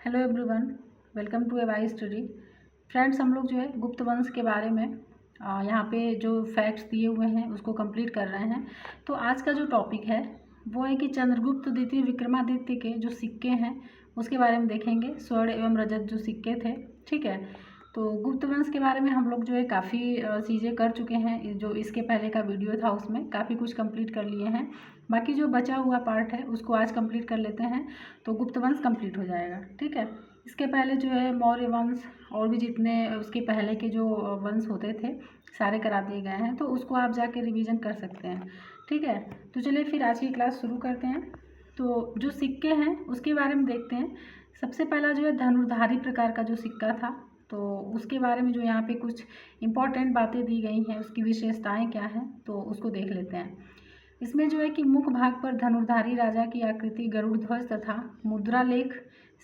Hello everyone, welcome to A Y study. Friends, हम लोग जो है गुप्त वंश के बारे में यहाँ पे जो फैक्ट्स दिए हुए हैं उसको कंप्लीट कर रहे हैं। तो आज का जो टॉपिक है वो है कि चंद्रगुप्त द्वितीय विक्रमादित्य के जो सिक्के हैं उसके बारे में देखेंगे। स्वर्ण एवं रजत जो सिक्के थे, ठीक है। तो गुप्त वंश के बारे में हम लोग जो है काफ़ी चीज़ें कर चुके हैं। जो इसके पहले का वीडियो था उसमें काफ़ी कुछ कंप्लीट कर लिए हैं। बाकी जो बचा हुआ पार्ट है उसको आज कंप्लीट कर लेते हैं तो गुप्त वंश कंप्लीट हो जाएगा, ठीक है। इसके पहले जो है मौर्य वंश और भी जितने उसके पहले के जो वंश होते थे सारे करा दिए गए हैं, तो उसको आप जाके रिवीजन कर सकते हैं, ठीक है। तो चलिए फिर आज की क्लास शुरू करते हैं। तो जो सिक्के हैं उसके बारे में देखते हैं। सबसे पहला जो है धनुर्धारी प्रकार का जो सिक्का था, तो उसके बारे में जो यहाँ पे कुछ इम्पॉर्टेंट बातें दी गई हैं, उसकी विशेषताएं क्या हैं तो उसको देख लेते हैं। इसमें जो है कि मुख्य भाग पर धनुर्धारी राजा की आकृति, गरुड़ ध्वज तथा मुद्रा लेख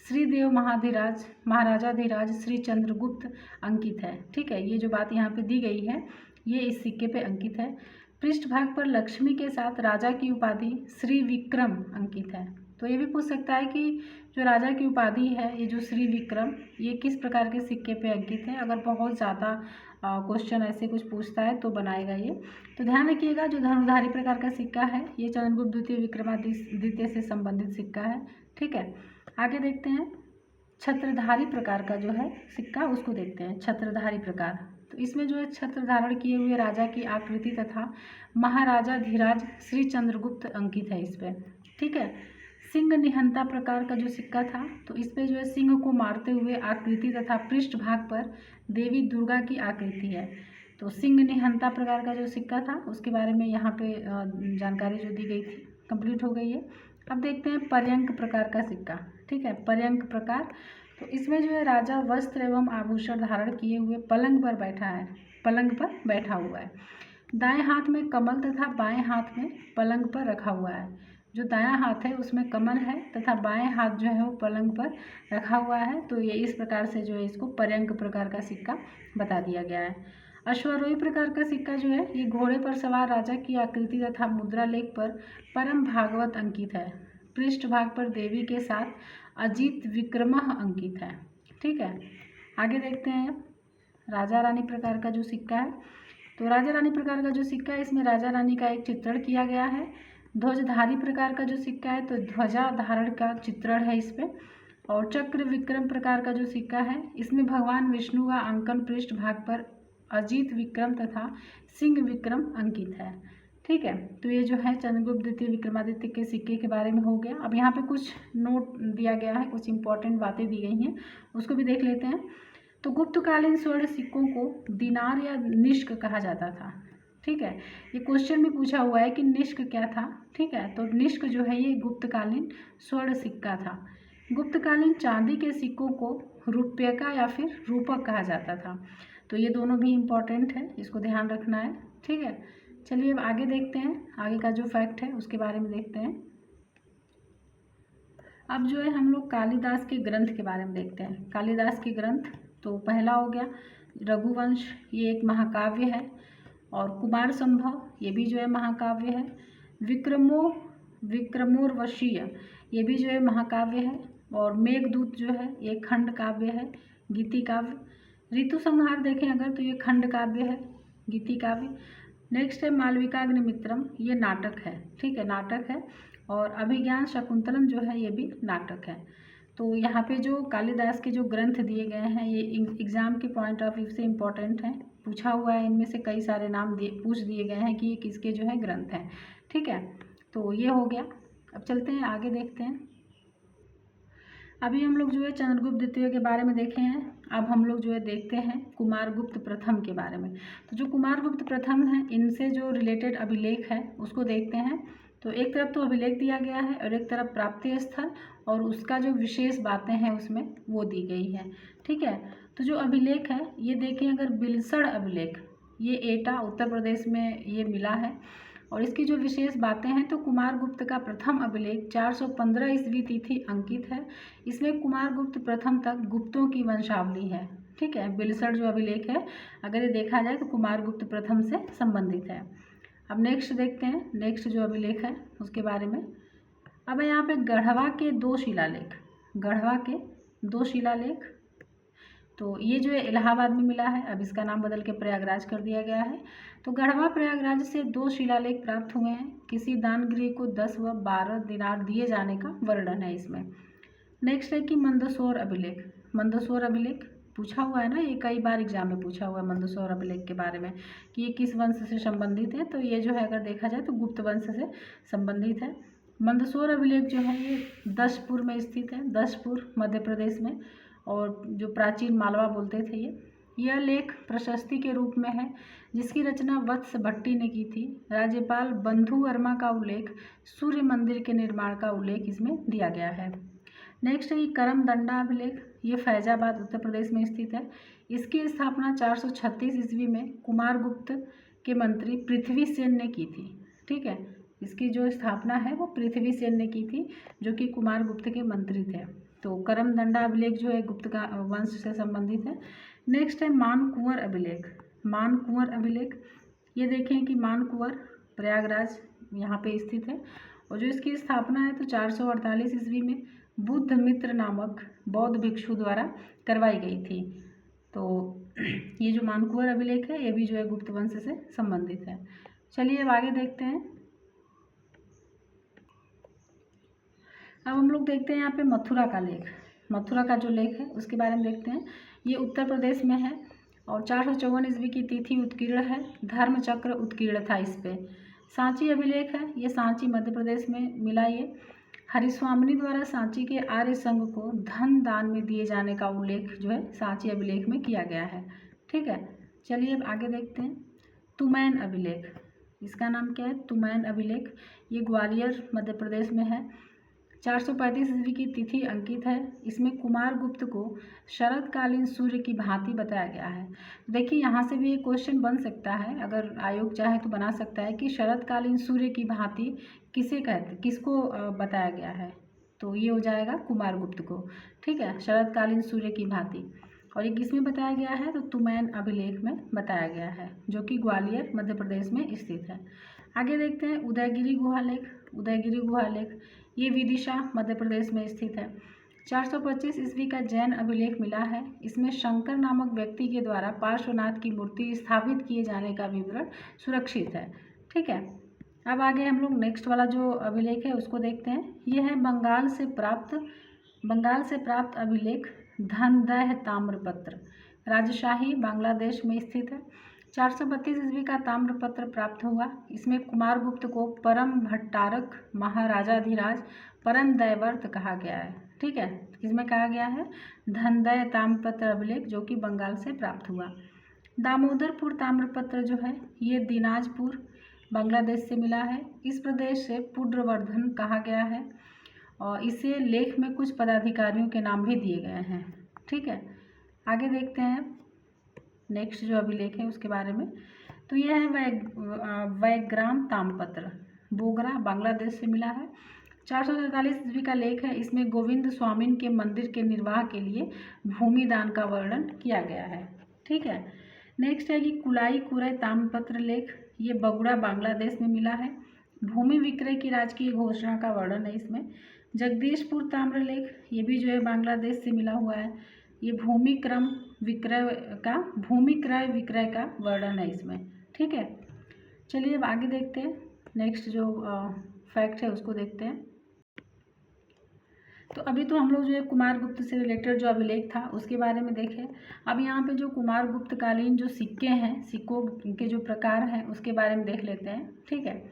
श्रीदेव महाराजाधिराज श्री चंद्रगुप्त अंकित है, ठीक है। ये जो बात यहाँ पे दी गई है ये इस सिक्के पे अंकित है। पृष्ठभाग पर लक्ष्मी के साथ राजा की उपाधि श्री विक्रम अंकित है। तो ये भी पूछ सकता है कि जो राजा की उपाधि है ये जो श्री विक्रम, ये किस प्रकार के सिक्के पे अंकित है। अगर बहुत ज़्यादा क्वेश्चन ऐसे कुछ पूछता है तो बनाएगा ये। तो ध्यान रखिएगा, जो धनुर्धारी प्रकार का सिक्का है ये चंद्रगुप्त द्वितीय विक्रमादित्य से संबंधित सिक्का है, ठीक है। आगे देखते हैं छत्रधारी प्रकार का जो है सिक्का, उसको देखते हैं। छत्रधारी प्रकार, तो इसमें जो है छत्र धारण किए हुए राजा की आकृति तथा महाराजाधिराज श्री चंद्रगुप्त अंकित है इस पे, ठीक है। सिंह निहंता प्रकार का जो सिक्का था, तो इस पे जो है सिंह को मारते हुए आकृति तथा पृष्ठभाग पर देवी दुर्गा की आकृति है। तो सिंह निहंता प्रकार का जो सिक्का था उसके बारे में यहाँ पे जानकारी जो दी गई थी कंप्लीट हो गई है। अब देखते हैं पर्यंक प्रकार का सिक्का, ठीक है। पर्यंक प्रकार, तो इसमें जो है राजा वस्त्र एवं आभूषण धारण किए हुए पलंग पर बैठा है, पलंग पर बैठा हुआ है। दाएं हाथ में कमल तथा बाएं हाथ में पलंग पर रखा हुआ है। जो दायां हाथ है उसमें कमल है तथा बाएं हाथ जो है वो पलंग पर रखा हुआ है। तो ये इस प्रकार से जो है इसको पर्यंक प्रकार का सिक्का बता दिया गया है। अश्वारोही प्रकार का सिक्का जो है ये घोड़े पर सवार राजा की आकृति तथा मुद्रा लेख पर परम भागवत अंकित है। पृष्ठभाग पर देवी के साथ अजीत विक्रमः अंकित है, ठीक है। आगे देखते हैं राजा रानी प्रकार का जो सिक्का है। तो राजा रानी प्रकार का जो सिक्का है इसमें राजा रानी का एक चित्रण किया गया है। ध्वजधारी प्रकार का जो सिक्का है तो ध्वजा धारण का चित्रण है इस पे। और चक्र विक्रम प्रकार का जो सिक्का है इसमें भगवान विष्णु का अंकन पृष्ठभाग पर अजीत विक्रम तथा सिंह विक्रम अंकित है, ठीक है। तो ये जो है चंद्रगुप्त द्वितीय विक्रमादित्य के सिक्के के बारे में हो गया। अब यहाँ पे कुछ नोट दिया गया है, कुछ इंपॉर्टेंट बातें दी गई हैं, उसको भी देख लेते हैं। तो गुप्तकालीन स्वर्ण सिक्कों को दिनार या निष्क कहा जाता था, ठीक है। ये क्वेश्चन में पूछा हुआ है कि निष्क क्या था, ठीक है। तो निष्क जो है ये गुप्तकालीन स्वर्ण सिक्का था। गुप्तकालीन चांदी के सिक्कों को रुपयका या फिर रूपक कहा जाता था। तो ये दोनों भी इम्पॉर्टेंट है, इसको ध्यान रखना है, ठीक है। चलिए अब आगे देखते हैं, आगे का जो फैक्ट है उसके बारे में देखते हैं। अब जो है हम लोग कालिदास के ग्रंथ के बारे में देखते हैं। कालिदास के ग्रंथ, तो पहला हो गया रघुवंश, ये एक महाकाव्य है। और कुमार संभव, ये भी जो है महाकाव्य है। विक्रमोर्वशीय, ये भी जो है महाकाव्य है। और मेघदूत जो है ये खंड काव्य है, गीति काव्य। ऋतु संहार देखें अगर तो ये खंड काव्य है, गीति काव्य। नेक्स्ट है मालविकाग्निमित्रम, ये नाटक है, ठीक है, नाटक है। और अभिज्ञान शकुंतलम जो है ये भी नाटक है। तो यहाँ पे जो कालिदास के जो ग्रंथ दिए गए हैं ये एग्ज़ाम के पॉइंट ऑफ व्यू से इम्पोर्टेंट हैं, पूछा हुआ है। इनमें से कई सारे नाम पूछ दिए गए हैं कि ये किसके जो है ग्रंथ हैं, ठीक है। तो ये हो गया। अब चलते हैं आगे देखते हैं। अभी हम लोग जो है चंद्रगुप्त द्वितीय के बारे में देखे हैं। अब हम लोग जो है देखते हैं कुमारगुप्त प्रथम के बारे में। तो जो कुमारगुप्त प्रथम हैं इनसे जो रिलेटेड अभिलेख है उसको देखते हैं। तो एक तरफ तो अभिलेख दिया गया है और एक तरफ प्राप्ति स्थल और उसका जो विशेष बातें हैं उसमें वो दी गई है, ठीक है। तो जो अभिलेख है ये देखें, अगर बिलसड़ अभिलेख, ये एटा उत्तर प्रदेश में ये मिला है। और इसकी जो विशेष बातें हैं तो कुमारगुप्त का प्रथम अभिलेख 415 ईस्वी तिथि अंकित है। इसमें कुमारगुप्त प्रथम तक गुप्तों की वंशावली है, ठीक है। बिलसड़ जो अभिलेख है अगर ये देखा जाए तो कुमारगुप्त प्रथम से संबंधित है। अब नेक्स्ट देखते हैं, नेक्स्ट जो अभिलेख है उसके बारे में। अब यहाँ पे गढ़वा के 2 शिलालेख, गढ़वा के 2 शिलालेख। तो ये जो है इलाहाबाद में मिला है, अब इसका नाम बदल के प्रयागराज कर दिया गया है। तो गढ़वा प्रयागराज से 2 शिलालेख प्राप्त हुए हैं। किसी दानगृह को 10 व 12 दिनार दिए जाने का वर्णन है इसमें। नेक्स्ट है कि मंदसौर अभिलेख। मंदसौर अभिलेख पूछा हुआ है ना, ये कई बार एग्जाम में पूछा हुआ है मंदसौर अभिलेख के बारे में कि ये किस वंश से संबंधित है। तो ये जो है अगर देखा जाए तो गुप्त वंश से संबंधित है। मंदसौर अभिलेख जो है ये दशपुर में स्थित है, दशपुर मध्य प्रदेश में, और जो प्राचीन मालवा बोलते थे यह लेख प्रशस्ति के रूप में है, जिसकी रचना वत्स भट्टी ने की थी। राज्यपाल बंधु वर्मा का उल्लेख, सूर्य मंदिर के निर्माण का उल्लेख इसमें दिया गया है। नेक्स्ट है करमदंडा अभिलेख। ये फैजाबाद उत्तर प्रदेश में स्थित है। इसकी स्थापना 436 ईस्वी में कुमारगुप्त के मंत्री पृथ्वीसेन ने की थी। ठीक है, इसकी जो स्थापना है वो पृथ्वीसेन ने की थी, जो कि कुमारगुप्त के मंत्री थे। तो करमदंडा अभिलेख जो है गुप्त का वंश से संबंधित है। नेक्स्ट है मानकुंवर अभिलेख। मानकुंवर अभिलेख, ये देखें कि मानकुंवर प्रयागराज यहाँ पे स्थित है, और जो इसकी स्थापना है तो 448 ईस्वी में बुद्ध मित्र नामक बौद्ध भिक्षु द्वारा करवाई गई थी। तो ये जो मानकुंवर अभिलेख है ये भी जो है गुप्त वंश से संबंधित है। चलिए अब आगे देखते हैं। अब हम लोग देखते हैं यहाँ पे मथुरा का लेख। मथुरा का जो लेख है उसके बारे में देखते हैं। ये उत्तर प्रदेश में है और 454 ईस्वी की तिथि उत्कीर्ण है। धर्म चक्र उत्कीर्ण था इस पे। सांची अभिलेख है, ये सांची मध्य प्रदेश में मिला। ये हरिस्वामिनी द्वारा सांची के आर्य संघ को धन दान में दिए जाने का उल्लेख जो है सांची अभिलेख में किया गया है। ठीक है, चलिए अब आगे देखते हैं। तुमैन अभिलेख, इसका नाम क्या है? तुमैन अभिलेख। ये ग्वालियर मध्य प्रदेश में है। 435 ईस्वी की तिथि अंकित है। इसमें कुमारगुप्त को शरदकालीन सूर्य की भांति बताया गया है। देखिए यहाँ से भी एक क्वेश्चन बन सकता है, अगर आयोग चाहे तो बना सकता है कि शरदकालीन सूर्य की भांति किसे कहते, किसको बताया गया है। तो ये हो जाएगा कुमारगुप्त को। ठीक है, शरदकालीन सूर्य की भांति। और ये किसमें बताया गया है? तो तुमैन अभिलेख में बताया गया है, जो कि ग्वालियर मध्य प्रदेश में स्थित है। आगे देखते हैं उदयगिरी गुहालेख। उदयगिरी गुहालेख ये विदिशा मध्य प्रदेश में स्थित है। 425 ईस्वी का जैन अभिलेख मिला है। इसमें शंकर नामक व्यक्ति के द्वारा पार्श्वनाथ की मूर्ति स्थापित किए जाने का विवरण सुरक्षित है। ठीक है, अब आगे हम लोग नेक्स्ट वाला जो अभिलेख है उसको देखते हैं। यह है बंगाल से प्राप्त अभिलेख धनदह ताम्रपत्र। राजशाही बांग्लादेश में स्थित है। 432 ईस्वी का ताम्रपत्र प्राप्त हुआ। इसमें कुमारगुप्त को परम भट्टारक महाराजाधिराज परम दैवर्त कहा गया है। ठीक है, इसमें कहा गया है धनदय ताम्रपत्र अभिलेख, जो कि बंगाल से प्राप्त हुआ। दामोदरपुर ताम्रपत्र जो है ये दिनाजपुर बांग्लादेश से मिला है। इस प्रदेश से पुड्रवर्धन कहा गया है और इसे लेख में कुछ पदाधिकारियों के नाम भी दिए गए हैं। ठीक है, आगे देखते हैं नेक्स्ट जो अभिलेख है उसके बारे में। तो यह है वैग्राम ताम्रपत्र, बोगरा बांग्लादेश से मिला है। 443 ईस्वी का लेख है। इसमें गोविंद स्वामिन के मंदिर के निर्वाह के लिए भूमि दान का वर्णन किया गया है। ठीक है, नेक्स्ट है कि कुलाई कुरै ताम्रपत्र लेख। ये बगुड़ा बांग्लादेश में मिला है। भूमि विक्रय की राजकीय घोषणा का वर्णन है इसमें। जगदीशपुर ताम्रलेख, ये भी जो है बांग्लादेश से मिला हुआ है। ये भूमि क्रय विक्रय का वर्णन है इसमें। ठीक है, चलिए अब आगे देखते हैं। नेक्स्ट जो फैक्ट है उसको देखते हैं। तो अभी तो हम लोग जो है कुमारगुप्त से रिलेटेड जो अभिलेख था उसके बारे में देखें। अब यहाँ पे जो कुमारगुप्त कालीन जो सिक्के हैं, सिक्कों के जो प्रकार हैं उसके बारे में देख लेते हैं। ठीक है,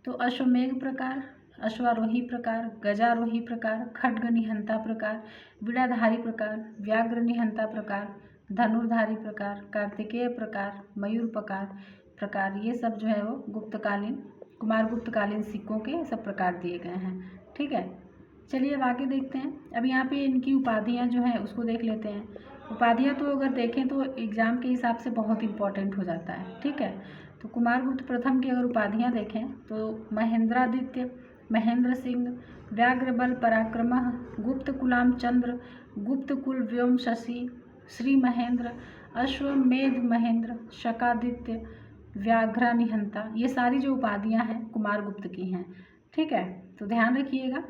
तो अश्वमेघ प्रकार, अश्वारोही प्रकार, गजारोही प्रकार, खड्ग निहंता प्रकार, विड़ाधारी प्रकार, व्याघ्र निहंता प्रकार, धनुर्धारी प्रकार, कार्तिकेय प्रकार, मयूर प्रकार, ये सब जो है वो गुप्तकालीन कुमारगुप्तकालीन सिक्कों के सब प्रकार दिए गए हैं। ठीक है, चलिए अब आगे देखते हैं। अब यहाँ पे इनकी उपाधियाँ जो हैं उसको देख लेते हैं। उपाधियाँ तो अगर देखें तो एग्ज़ाम के हिसाब से बहुत इंपॉर्टेंट हो जाता है। ठीक है, तो कुमारगुप्त प्रथम की अगर उपाधियाँ देखें तो महेंद्रादित्य, महेंद्र सिंह, व्याघ्रबल पराक्रमः, गुप्त कुलाम चंद्र, गुप्त कुल व्योम शशि, श्री महेंद्र, अश्वमेध महेंद्र, शकादित्य, व्याघ्र निहंता, ये सारी जो उपाधियां हैं कुमारगुप्त की हैं। ठीक है, तो ध्यान रखिएगा,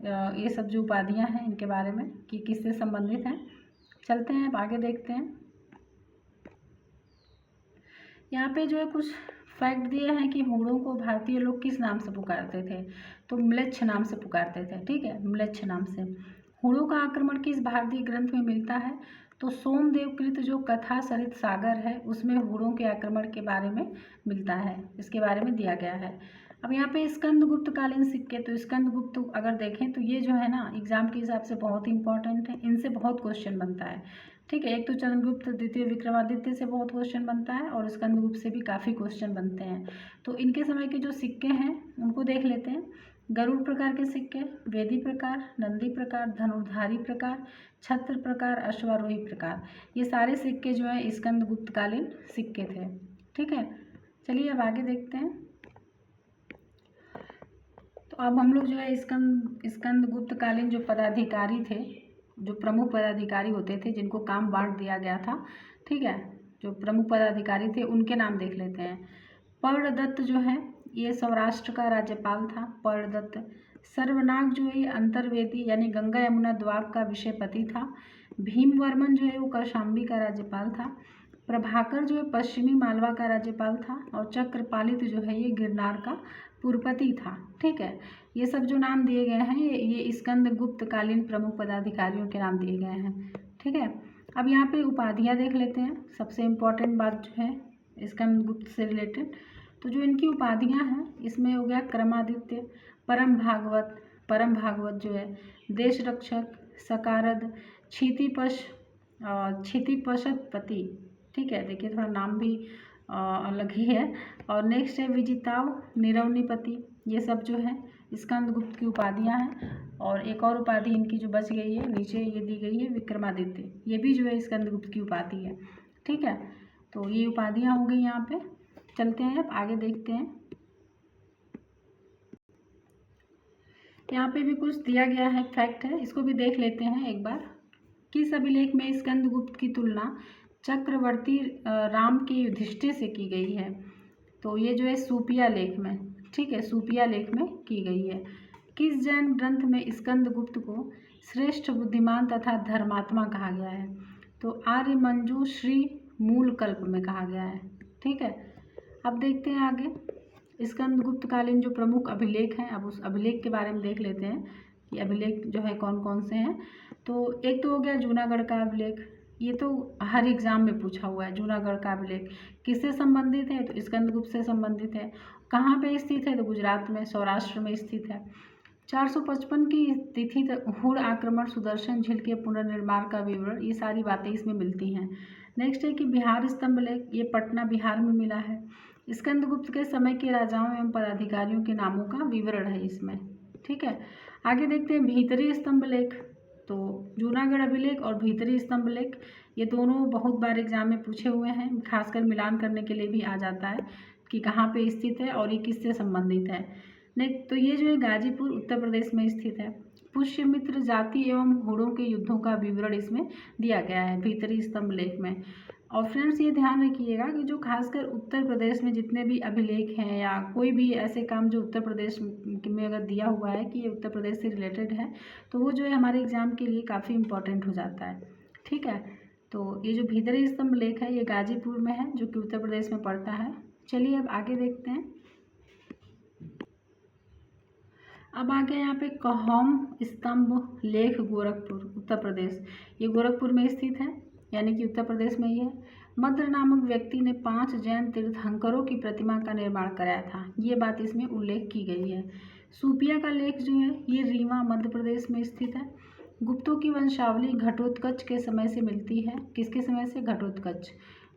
ये सब जो उपाधियां हैं इनके बारे में कि किससे संबंधित हैं। चलते हैं अब आगे देखते हैं। यहाँ पे जो है कुछ फैक्ट दिए हैं कि हूणों को भारतीय लोग किस नाम से पुकारते थे, तो म्लेच्छ नाम से पुकारते थे। ठीक है, म्लेच्छ नाम से। हूणों का आक्रमण किस भारतीय ग्रंथ में मिलता है, तो सोमदेव कृत जो कथा सरित सागर है उसमें हूणों के आक्रमण के बारे में मिलता है, इसके बारे में दिया गया है। अब यहाँ पे स्कंदगुप्त कालीन सिक्के, तो स्कंदगुप्त अगर देखें तो ये जो है ना एग्जाम के हिसाब से बहुत इंपॉर्टेंट है, इनसे बहुत क्वेश्चन बनता है। ठीक है, एक तो चंद्रगुप्त द्वितीय विक्रमादित्य से बहुत क्वेश्चन बनता है और स्कंदगुप्त से भी काफ़ी क्वेश्चन बनते हैं। तो इनके समय के जो सिक्के हैं उनको देख लेते हैं। गरुड़ प्रकार के सिक्के, वेदी प्रकार, नंदी प्रकार, धनुर्धारी प्रकार, छत्र प्रकार, अश्वारोही प्रकार, ये सारे सिक्के जो है स्कंदगुप्तकालीन सिक्के थे। ठीक है, चलिए अब आगे देखते हैं। तो अब हम लोग जो है स्कंदगुप्तकालीन जो पदाधिकारी थे, जो प्रमुख पदाधिकारी होते थे जिनको काम बांट दिया गया था, ठीक है, जो प्रमुख पदाधिकारी थे उनके नाम देख लेते हैं। पर्णदत्त जो है ये सौराष्ट्र का राज्यपाल था, पर्णदत्त। सर्वनाग जो है ये अंतर्वेदी यानी गंगा यमुना द्वाब का विषयपति था। भीमवर्मन जो है वो कौशाम्बी का राज्यपाल था। प्रभाकर जो है पश्चिमी मालवा का राज्यपाल था और चक्रपालित जो है ये गिरनार का पुरपति था। ठीक है, ये सब जो नाम दिए गए हैं ये स्कंदगुप्तकालीन प्रमुख पदाधिकारियों के नाम दिए गए हैं। ठीक है, अब यहाँ पे उपाधियाँ देख लेते हैं। सबसे इम्पोर्टेंट बात जो है स्कंदगुप्त से रिलेटेड, तो जो इनकी उपाधियाँ हैं इसमें हो गया क्रमादित्य, परम भागवत जो है, देश रक्षक, सकारद, क्षितिपशतपति। ठीक है, देखिए थोड़ा नाम भी अलग ही है। और नेक्स्ट है विजिताव, निरवनीपति, ये सब जो है स्कंदगुप्त की उपाधियाँ हैं। और एक और उपाधि इनकी जो बच गई है नीचे ये दी गई है विक्रमादित्य, ये भी जो है स्कंदगुप्त की उपाधि है। ठीक है, तो ये उपाधियाँ हो गई यहाँ पे। चलते हैं अब आगे देखते हैं। यहाँ पे भी कुछ दिया गया है, फैक्ट है, इसको भी देख लेते हैं एक बार। किस अभिलेख में स्कंदगुप्त की तुलना चक्रवर्ती राम के युधिष्ठिर से की गई है, तो ये जो है सूपिया लेख में, ठीक है, सूपिया लेख में की गई है। किस जैन ग्रंथ में स्कंदगुप्त को श्रेष्ठ बुद्धिमान तथा धर्मात्मा कहा गया है, तो आर्यमंजू श्री मूलकल्प में कहा गया है। ठीक है, अब देखते हैं आगे स्कंदगुप्तकालीन जो प्रमुख अभिलेख हैं, अब उस अभिलेख के बारे में देख लेते हैं कि अभिलेख जो है कौन कौन से हैं। तो एक तो हो गया जूनागढ़ का अभिलेख, ये तो हर एग्जाम में पूछा हुआ है। जूनागढ़ का अभिलेख किससे संबंधित है, तो स्कंदगुप्त से संबंधित है। कहाँ पे स्थित है, तो गुजरात में, सौराष्ट्र में स्थित है। 455 की तिथि तक हुड़ आक्रमण, सुदर्शन झील के पुनर्निर्माण का विवरण, ये सारी बातें इसमें मिलती हैं। नेक्स्ट है कि बिहार स्तंभ लेख, ये पटना बिहार में मिला है। स्कंदगुप्त के समय के राजाओं एवं पदाधिकारियों के नामों का विवरण है इसमें। ठीक है, आगे देखते हैं भीतरी स्तंभ लेख। तो जूनागढ़ अभिलेख और भीतरी स्तंभ लेख ये दोनों बहुत बार एग्जाम में पूछे हुए हैं, खासकर मिलान करने के लिए भी आ जाता है कि कहाँ पे स्थित है और ये किससे संबंधित है। नेक्स्ट तो ये जो है गाजीपुर उत्तर प्रदेश में स्थित है। पुष्यमित्र जाति एवं घोड़ों के युद्धों का विवरण इसमें दिया गया है भीतरी स्तंभ लेख में। और फ्रेंड्स ये ध्यान रखिएगा कि जो खासकर उत्तर प्रदेश में जितने भी अभिलेख हैं या कोई भी ऐसे काम जो उत्तर प्रदेश में अगर दिया हुआ है कि ये उत्तर प्रदेश से रिलेटेड है, तो वो जो है हमारे एग्जाम के लिए काफ़ी इम्पोर्टेंट हो जाता है। ठीक है, तो ये जो भीतरी स्तंभ लेख है ये गाजीपुर में है जो कि उत्तर प्रदेश में पड़ता है। चलिए अब आगे देखते हैं। अब आगे यहाँ पे कहौम स्तंभ लेख गोरखपुर उत्तर प्रदेश, ये गोरखपुर में स्थित है यानी कि उत्तर प्रदेश में ही है। मद्र नामक व्यक्ति ने 5 जैन तीर्थंकरों की प्रतिमा का निर्माण कराया था, ये बात इसमें उल्लेख की गई है। सूपिया का लेख जो है ये रीवा मध्य प्रदेश में स्थित है। गुप्तों की वंशावली घटोत्कच के समय से मिलती है, किसके समय से, घटोत्कच।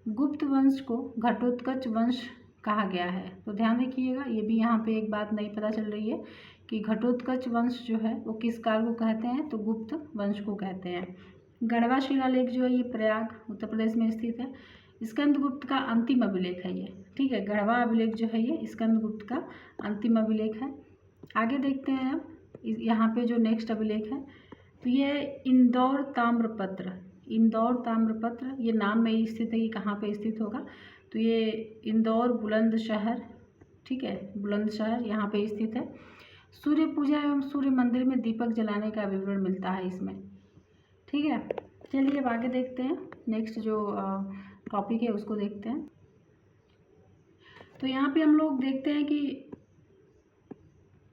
गुप्त वंश को घटोत्कच वंश कहा गया है, तो ध्यान रखिएगा, ये भी यहाँ पे एक बात नई पता चल रही है कि घटोत्कच वंश जो है वो किस काल को कहते हैं, तो गुप्त वंश को कहते हैं। गढ़वा शिलालेख जो है ये प्रयाग उत्तर प्रदेश में स्थित है। स्कंदगुप्त का अंतिम अभिलेख है ये, ठीक है, गढ़वा अभिलेख जो है ये स्कंदगुप्त का अंतिम अभिलेख है। आगे देखते हैं अब यहाँ पे जो नेक्स्ट अभिलेख है, तो ये इंदौर ताम्रपत्र, इंदौर ताम्रपत्र ये नाम में ही स्थित है, ये कहाँ पे स्थित होगा, तो ये इंदौर बुलंदशहर, ठीक है, बुलंदशहर यहाँ पे स्थित है। सूर्य पूजा एवं सूर्य मंदिर में दीपक जलाने का विवरण मिलता है इसमें। ठीक है, चलिए अब आगे देखते हैं, नेक्स्ट जो टॉपिक है उसको देखते हैं। तो यहाँ पे हम लोग देखते हैं कि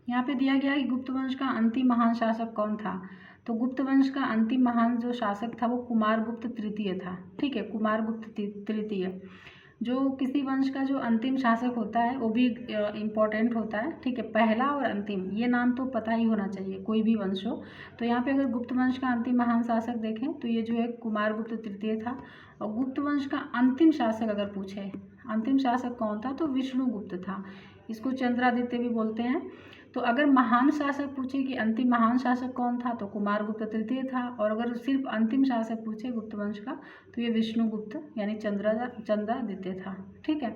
यहाँ पे दिया गया है कि गुप्त वंश का अंतिम महान शासक कौन था। तो गुप्त वंश का अंतिम महान जो शासक था वो कुमारगुप्त तृतीय था। ठीक है, कुमारगुप्त तृतीय। जो किसी वंश का जो अंतिम शासक होता है वो भी इम्पोर्टेंट होता है। ठीक है, पहला और अंतिम ये नाम तो पता ही होना चाहिए, कोई भी वंश हो। तो यहाँ पे अगर गुप्त वंश का अंतिम महान शासक देखें तो ये जो है कुमारगुप्त तृतीय था। और गुप्त वंश का अंतिम शासक अगर पूछे, अंतिम शासक कौन था, तो विष्णुगुप्त था। इसको चंद्रादित्य भी बोलते हैं। तो अगर महान शासक पूछे कि अंतिम महान शासक कौन था, तो कुमारगुप्त तृतीय था। और अगर सिर्फ अंतिम शासक पूछे गुप्त वंश का, तो ये विष्णुगुप्त यानी चंद्रादित्य था। ठीक है,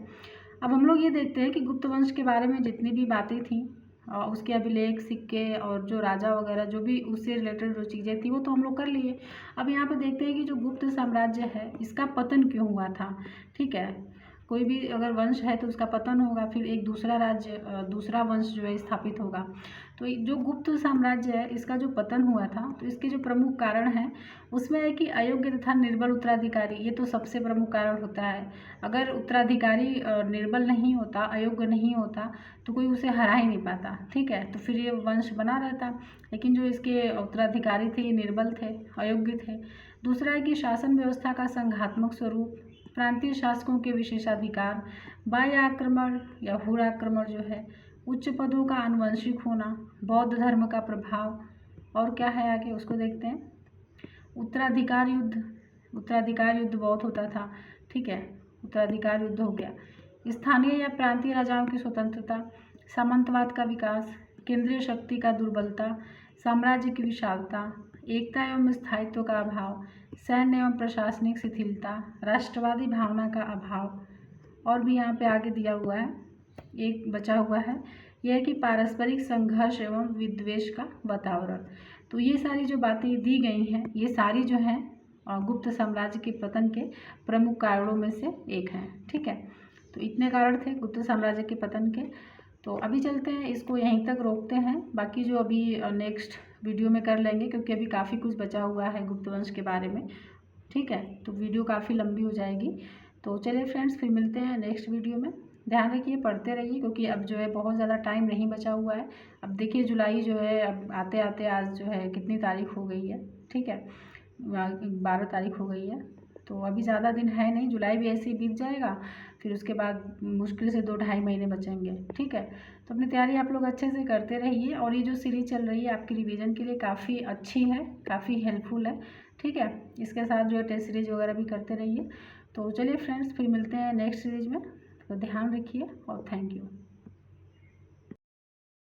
अब हम लोग ये देखते हैं कि गुप्त वंश के बारे में जितनी भी बातें थी, उसके अभिलेख, सिक्के और जो राजा वगैरह जो भी उससे रिलेटेड जो चीज़ें थी वो तो हम लोग कर लिए। अब यहाँ पे देखते हैं कि जो गुप्त साम्राज्य है इसका पतन क्यों हुआ था। ठीक है, कोई भी अगर वंश है तो उसका पतन होगा, फिर एक दूसरा राज्य, दूसरा वंश जो है स्थापित होगा। तो जो गुप्त साम्राज्य है इसका जो पतन हुआ था, तो इसके जो प्रमुख कारण हैं उसमें है कि अयोग्य तथा निर्बल उत्तराधिकारी, ये तो सबसे प्रमुख कारण होता है। अगर उत्तराधिकारी निर्बल नहीं होता, अयोग्य नहीं होता, तो कोई उसे हरा ही नहीं पाता। ठीक है, तो फिर ये वंश बना रहता। लेकिन जो इसके उत्तराधिकारी थे ये निर्बल थे, अयोग्य थे। दूसरा है कि शासन व्यवस्था का संघात्मक स्वरूप, प्रांतीय शासकों के विशेषाधिकार, बाह्य आक्रमण या हुड़ आक्रमण जो है, उच्च पदों का आनुवंशिक होना, बौद्ध धर्म का प्रभाव, और क्या है आगे उसको देखते हैं। उत्तराधिकार युद्ध बहुत होता था। ठीक है, उत्तराधिकार युद्ध हो गया। स्थानीय या प्रांतीय राजाओं की स्वतंत्रता, सामंतवाद का विकास, केंद्रीय शक्ति का दुर्बलता, साम्राज्य की विशालता, एकता एवं स्थायित्व का अभाव, सैन्य एवं प्रशासनिक शिथिलता, राष्ट्रवादी भावना का अभाव। और भी यहाँ पे आगे दिया हुआ है, एक बचा हुआ है, यह है कि पारस्परिक संघर्ष एवं विद्वेष का वातावरण। तो ये सारी जो बातें दी गई हैं ये सारी जो हैं गुप्त साम्राज्य के पतन के प्रमुख कारणों में से एक हैं। ठीक है, तो इतने कारण थे गुप्त साम्राज्य के पतन के। तो अभी चलते हैं, इसको यहीं तक रोकते हैं, बाकी जो अभी नेक्स्ट वीडियो में कर लेंगे, क्योंकि अभी काफ़ी कुछ बचा हुआ है गुप्त वंश के बारे में। ठीक है, तो वीडियो काफ़ी लंबी हो जाएगी। तो चलिए फ्रेंड्स, फिर मिलते हैं नेक्स्ट वीडियो में। ध्यान रखिए, पढ़ते रहिए, क्योंकि अब जो है बहुत ज़्यादा टाइम नहीं बचा हुआ है। अब देखिए जुलाई जो है अब आते आते आज जो है कितनी तारीख हो गई है। ठीक है, 12 तारीख हो गई है। तो अभी ज़्यादा दिन है नहीं, जुलाई भी ऐसे ही बीत जाएगा, फिर उसके बाद मुश्किल से 2-2.5 महीने बचेंगे। ठीक है, तो अपनी तैयारी आप लोग अच्छे से करते रहिए। और ये जो सीरीज़ चल रही है आपकी रिवीजन के लिए काफ़ी अच्छी है, काफ़ी हेल्पफुल है। ठीक है, इसके साथ जो है टेस्ट सीरीज वगैरह भी करते रहिए। तो चलिए फ्रेंड्स, फिर मिलते हैं नेक्स्ट सीरीज में। तो ध्यान रखिए और थैंक यू।